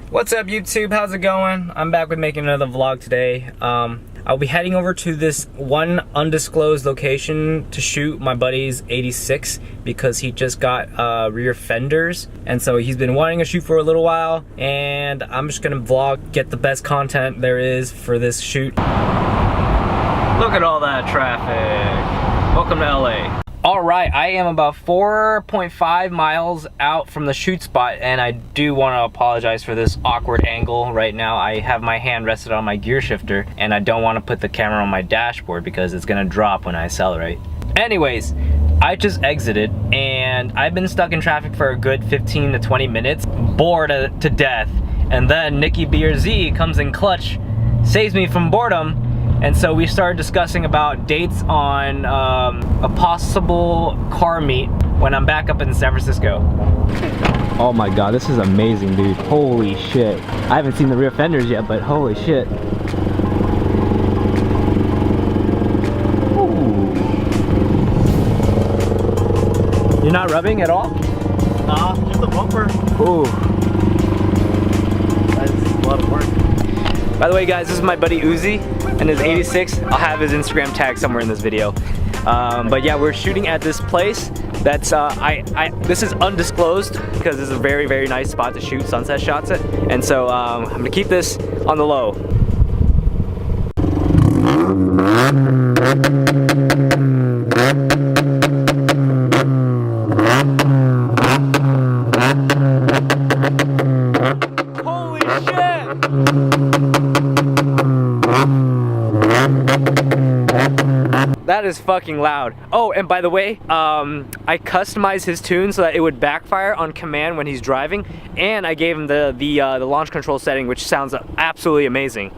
What's up YouTube, how's it going? I'm back with making another vlog today. I'll be heading over to this one undisclosed location to shoot my buddy's 86 because he just got rear fenders, and so he's been wanting to shoot for a little while, and I'm just gonna vlog, get the best content there is for this shoot. Look at all that traffic. Welcome to LA. Alright, I am about 4.5 miles out from the shoot spot, and I do want to apologize for this awkward angle right now. I have my hand rested on my gear shifter, and I don't want to put the camera on my dashboard because it's going to drop when I accelerate. Anyways, I just exited, and I've been stuck in traffic for a good 15 to 20 minutes, bored to death, and then Nikki BRZ comes in clutch, saves me from boredom. And so we started discussing about dates on a possible car meet when I'm back up in San Francisco. Oh my god, this is amazing, dude. Holy shit. I haven't seen the rear fenders yet, but holy shit. Ooh. You're not rubbing at all? Nah, just the bumper. Ooh. That's a lot of work. By the way guys, this is my buddy Uzi and his 86. I'll have his Instagram tag somewhere in this video. But yeah, we're shooting at this place that's, this is undisclosed because this is a very, very nice spot to shoot sunset shots at. And so I'm gonna keep this on the low. Holy shit! That is fucking loud. Oh, and by the way, I customized his tune so that it would backfire on command when he's driving, and I gave him the launch control setting, which sounds absolutely amazing.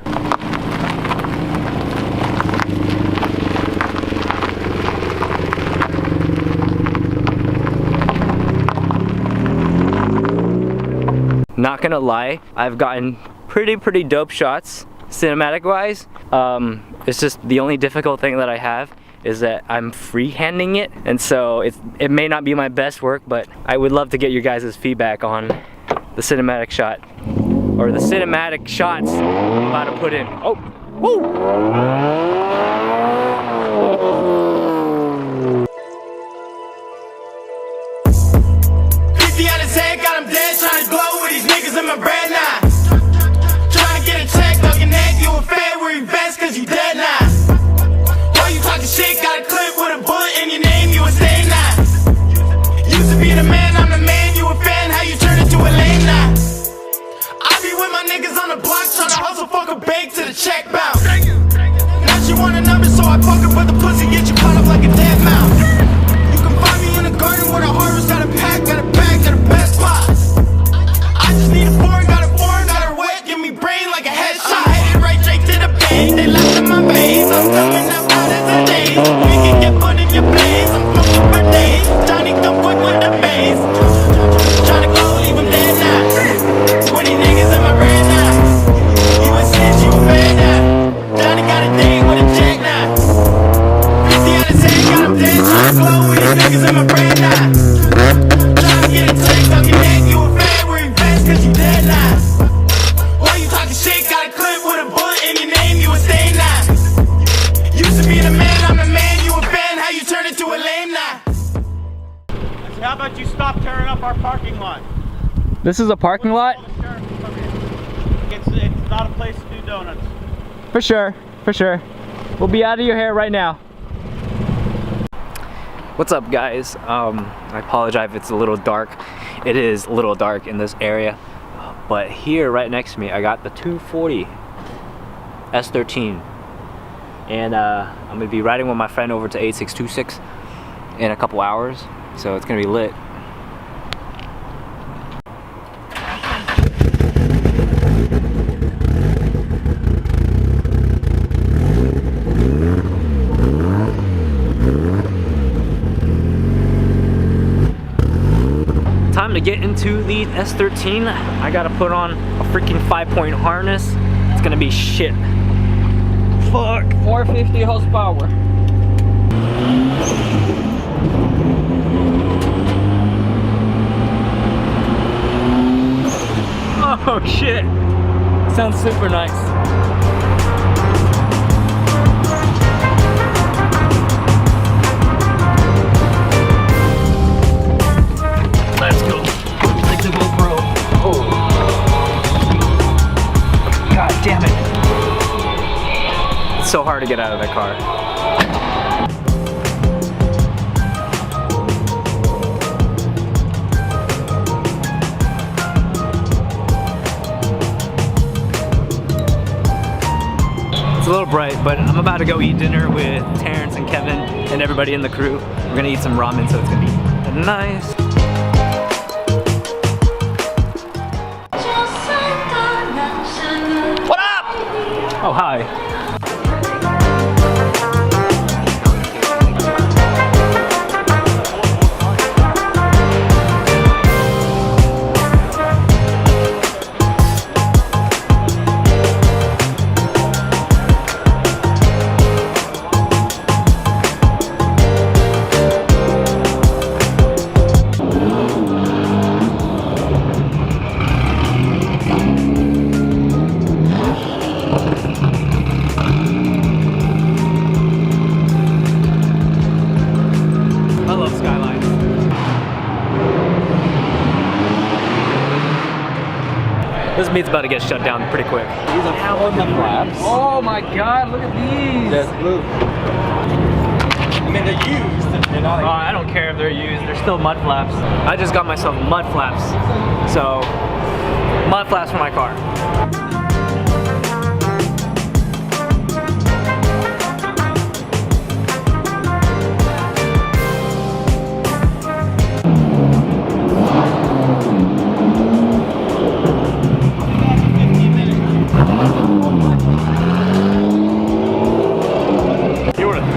Not gonna lie, I've gotten pretty dope shots cinematic wise. It's just the only difficult thing that I have is that I'm freehanding it, and so it may not be my best work, but I would love to get your guys' feedback on the cinematic shot, or the cinematic shots I'm about to put in. Oh, woo! Got him dead, trying to glow with these niggas in my bread now. Trying to get a check, dog your neck, you a fan, where you best, cause you dead now. Yo, you talking shit, got a clip with a bullet in your name, you a stay now. Used to be the man, I'm the man, you a fan, how you turn into a lame now. I be with my niggas on the block, trying to hustle, fuck a bake to the check bounce. Now she want a number, so I fuck her, but the pussy get you caught up like a dead mouse. You can find me in the garden where the harvest got a pack, got a bag, got a best spots. I just need a foreign, got her wet, give me brain like a headshot. I hit it right straight to the bank, they laughed in my face. I'm coming up out of the days, we can get put in your place. I'm smoking for days, Johnny come quick with the bass. Tryna go, leave him dead now. 20 niggas in my brain now. You a snitch, you a fan now. Johnny got a date with a check now. 50 out of 10, got him dead, tryna go with these niggas in my brain now. Tryna get a check, dog your neck, you a fan, where you best, cause you dead now. Why you talking shit, got a clip with a bullet in your name, you a stay now. Used to be the man, I'm the man, you a fan, how you turn into a lame now. How about you stop tearing up our parking lot? This is a parking lot? It's not a place to do donuts. For sure, for sure. We'll be out of your hair right now. What's up guys? I apologize if it's a little dark. It is a little dark in this area. But here right next to me I got the 240 S13. And I'm gonna be riding with my friend over to 8626 in a couple hours. So it's gonna be lit. Time to get into the S13. I gotta put on a freaking 5-point harness. It's gonna be shit. Fuck. 450 horsepower. Oh shit. Sounds super nice. Let's go. Like the GoPro. Oh. God damn it. It's so hard to get out of that car. It's a little bright, but I'm about to go eat dinner with Terrence and Kevin and everybody in the crew. We're gonna eat some ramen, so it's gonna be nice. What up? Oh, hi. This meat's about to get shut down pretty quick. These are on the flaps. Oh my god, look at these! That's blue. I mean, they're used. They're not like I don't care if they're used, they're still mud flaps. I just got myself mud flaps. So, mud flaps for my car.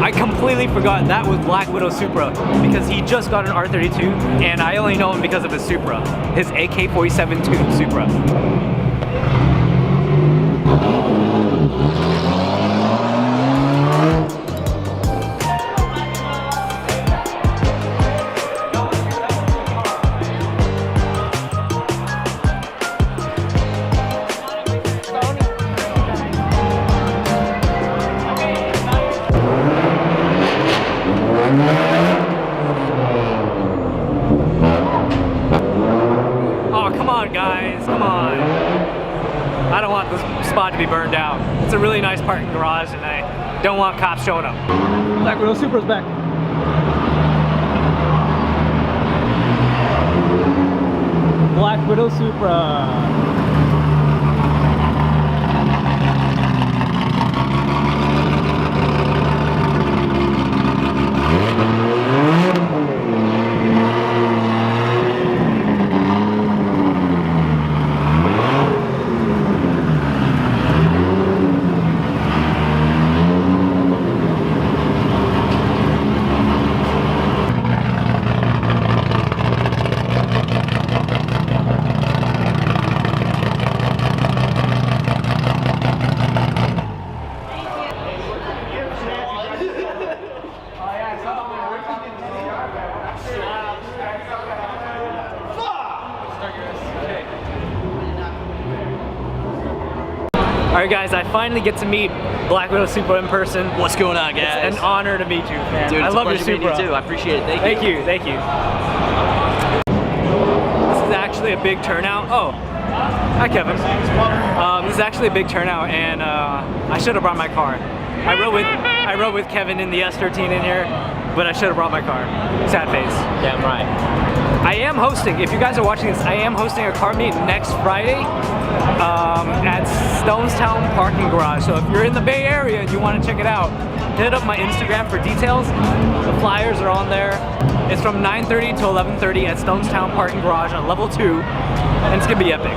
I completely forgot that was Blackwidowsupra because he just got an R32 and I only know him because of his Supra, his AK-47 tuned Supra. Guys, come on. I don't want this spot to be burned out. It's a really nice parking garage and I don't want cops showing up. Blackwidowsupra's back. Blackwidowsupra. Alright guys, I finally get to meet Blackwidowsupra in person. What's going on, guys? It's an honor to meet you, man. Dude, I it's love a your pleasure meeting Supra. you too. I appreciate it. Thank you, thank you. This is actually a big turnout. Oh, hi Kevin. This is actually a big turnout and I should have brought my car. I rode with Kevin in the S13 in here, but I should have brought my car. Sad face. Damn right. I am hosting, if you guys are watching this, I am hosting a car meet next Friday at Stonestown Parking Garage. So if you're in the Bay Area and you want to check it out, hit up my Instagram for details. The flyers are on there. It's from 9:30 to 11:30 at Stonestown Parking Garage on level 2, and it's gonna be epic.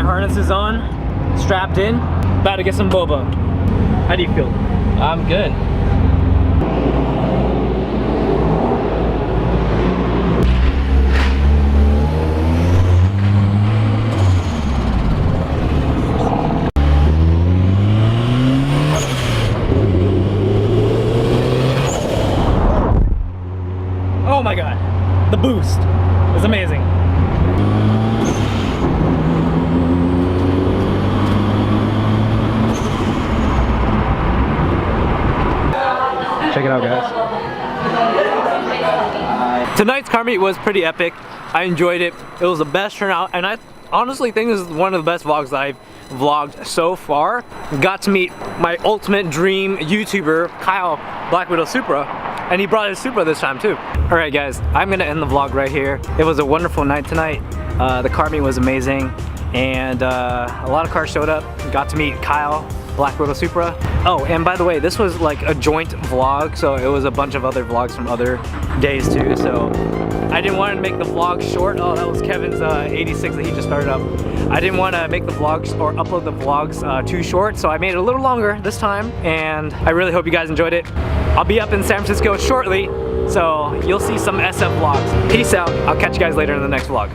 harnesses on, strapped in, about to get some boba. How do you feel? I'm good. Oh my god, the boost is amazing. Check it out, guys. Tonight's car meet was pretty epic. I enjoyed it. It was the best turnout, and I honestly think this is one of the best vlogs I've vlogged so far. Got to meet my ultimate dream YouTuber, Kyle Blackwidowsupra, and he brought his Supra this time too. All right, guys, I'm gonna end the vlog right here. It was a wonderful night tonight. The car meet was amazing, and a lot of cars showed up. Got to meet Kyle Blackwidowsupra. Oh, and by the way, this was like a joint vlog, so it was a bunch of other vlogs from other days too. So I didn't want to make the vlog short. Oh, that was Kevin's 86 that he just started up. I didn't want to make the vlogs or upload the vlogs too short, so I made it a little longer this time, and I really hope you guys enjoyed it. I'll be up in San Francisco shortly, so you'll see some SF vlogs. Peace out. I'll catch you guys later in the next vlog.